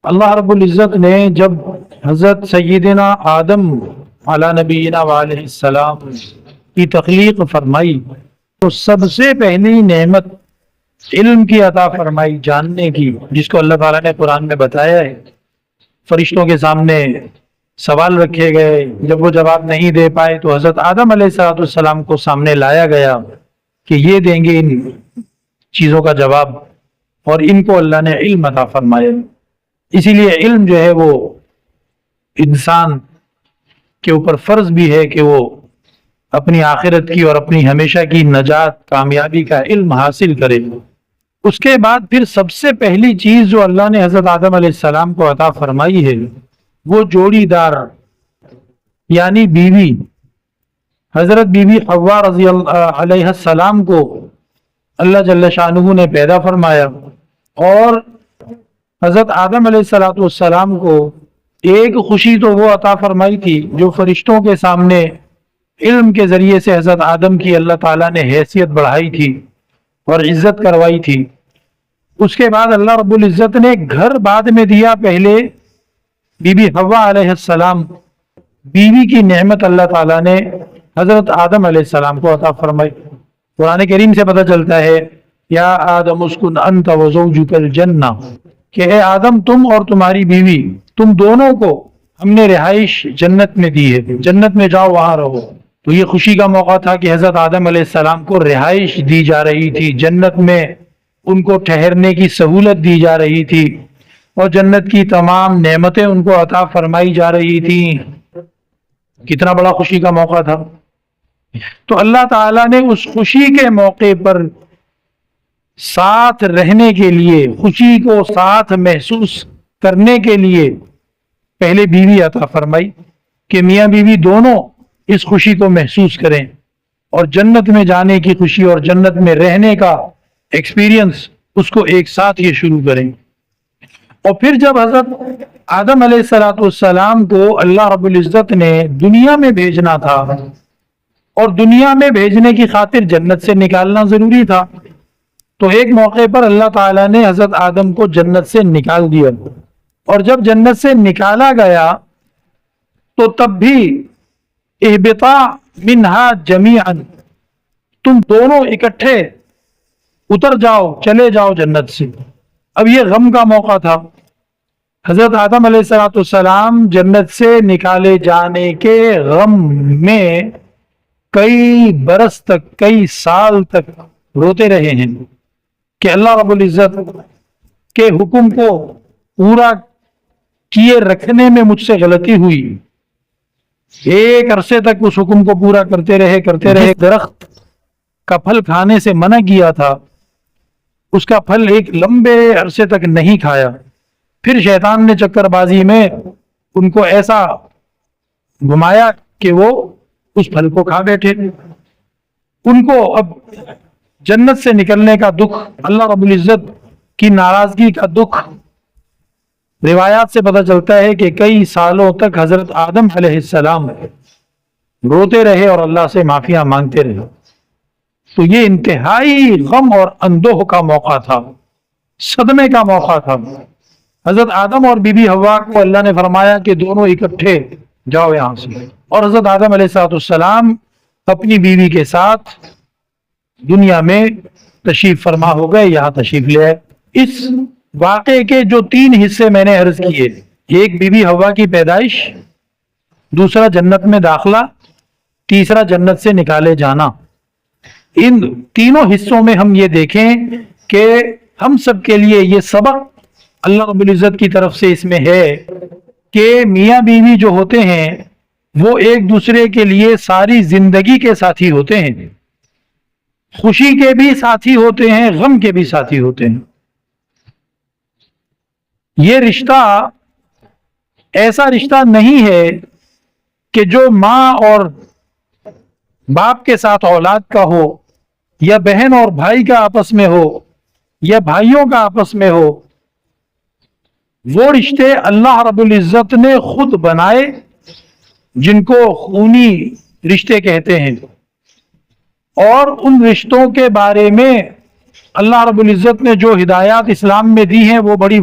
اللہ رب العزت نے جب حضرت سیدنا آدم علی نبینا علیہ السلام کی تخلیق فرمائی تو سب سے پہلی نعمت علم کی عطا فرمائی، جاننے کی، جس کو اللہ تعالیٰ نے قرآن میں بتایا ہے۔ فرشتوں کے سامنے سوال رکھے گئے، جب وہ جواب نہیں دے پائے تو حضرت آدم علیہ السلام کو سامنے لایا گیا کہ یہ دیں گے ان چیزوں کا جواب، اور ان کو اللہ نے علم عطا فرمایا۔ اسی لیے علم جو ہے وہ انسان کے اوپر فرض بھی ہے کہ وہ اپنی آخرت کی اور اپنی ہمیشہ کی نجات، کامیابی کا علم حاصل کرے۔ اس کے بعد پھر سب سے پہلی چیز جو اللہ نے حضرت آدم علیہ السلام کو عطا فرمائی ہے وہ جوڑی دار یعنی بیوی۔ حضرت بی بی حوا رضی اللہ علیہ السلام کو اللہ جل شانہ نے پیدا فرمایا، اور حضرت آدم علیہ السلام کو ایک خوشی تو وہ عطا فرمائی تھی جو فرشتوں کے سامنے علم کے ذریعے سے حضرت آدم کی اللہ تعالیٰ نے حیثیت بڑھائی تھی اور عزت کروائی تھی۔ اس کے بعد اللہ رب العزت نے گھر بعد میں دیا، پہلے بی بی حوا علیہ السلام بیوی کی نعمت اللہ تعالیٰ نے حضرت آدم علیہ السلام کو عطا فرمائی۔ قرآن کریم سے پتہ چلتا ہے یا آدم اسکن انت وزوجک الجنہ، کہ اے آدم تم اور تمہاری بیوی، تم دونوں کو ہم نے رہائش جنت میں دی ہے، جنت میں جاؤ وہاں رہو۔ تو یہ خوشی کا موقع تھا کہ حضرت آدم علیہ السلام کو رہائش دی جا رہی تھی، جنت میں ان کو ٹھہرنے کی سہولت دی جا رہی تھی، اور جنت کی تمام نعمتیں ان کو عطا فرمائی جا رہی تھیں۔ کتنا بڑا خوشی کا موقع تھا۔ تو اللہ تعالیٰ نے اس خوشی کے موقع پر ساتھ رہنے کے لیے، خوشی کو ساتھ محسوس کرنے کے لیے پہلے بیوی عطا فرمائی کہ میاں بیوی دونوں اس خوشی کو محسوس کریں، اور جنت میں جانے کی خوشی اور جنت میں رہنے کا ایکسپیرینس اس کو ایک ساتھ یہ شروع کریں۔ اور پھر جب حضرت آدم علیہ السلام کو اللہ رب العزت نے دنیا میں بھیجنا تھا، اور دنیا میں بھیجنے کی خاطر جنت سے نکالنا ضروری تھا، تو ایک موقع پر اللہ تعالیٰ نے حضرت آدم کو جنت سے نکال دیا، اور جب جنت سے نکالا گیا تو تب بھی اہبطا منہا جمیعا، تم دونوں اکٹھے اتر جاؤ، چلے جاؤ جنت سے۔ اب یہ غم کا موقع تھا۔ حضرت آدم علیہ السلام جنت سے نکالے جانے کے غم میں کئی برس تک، کئی سال تک روتے رہے ہیں کہ اللہ رب العزت کے حکم کو پورا کیے رکھنے میں مجھ سے غلطی ہوئی۔ ایک عرصے تک اس حکم کو پورا کرتے رہے۔ درخت کا پھل کھانے سے منع کیا تھا، اس کا پھل ایک لمبے عرصے تک نہیں کھایا۔ پھر شیطان نے چکر بازی میں ان کو ایسا گھمایا کہ وہ اس پھل کو کھا بیٹھے۔ ان کو اب جنت سے نکلنے کا دکھ، اللہ رب العزت کی ناراضگی کا دکھ، روایات سے پتہ چلتا ہے کہ کئی سالوں تک حضرت آدم علیہ السلام روتے رہے اور اللہ سے معافیاں مانگتے رہے۔ تو یہ انتہائی غم اور اندوہ کا موقع تھا، صدمے کا موقع تھا۔ حضرت آدم اور بی بی حوا کو اللہ نے فرمایا کہ دونوں اکٹھے جاؤ یہاں سے، اور حضرت آدم علیہ السلام اپنی بیوی کے ساتھ دنیا میں تشریف فرما ہو گئے، یہاں تشریف لے آئے۔ اس واقعے کے جو 3 حصے میں نے عرض کیے، ایک بی بی حوا کی پیدائش، دوسرا جنت میں داخلہ، تیسرا جنت سے نکالے جانا، ان تینوں حصوں میں ہم یہ دیکھیں کہ ہم سب کے لیے یہ سبق اللہ رب العزت کی طرف سے اس میں ہے کہ میاں بیوی جو ہوتے ہیں وہ ایک دوسرے کے لیے ساری زندگی کے ساتھی ہوتے ہیں، خوشی کے بھی ساتھی ہوتے ہیں، غم کے بھی ساتھی ہوتے ہیں۔ یہ رشتہ ایسا رشتہ نہیں ہے کہ جو ماں اور باپ کے ساتھ اولاد کا ہو، یا بہن اور بھائی کا آپس میں ہو، یا بھائیوں کا آپس میں ہو۔ وہ رشتے اللہ رب العزت نے خود بنائے، جن کو خونی رشتے کہتے ہیں، اور ان رشتوں کے بارے میں اللہ رب العزت نے جو ہدایات اسلام میں دی ہیں وہ بڑی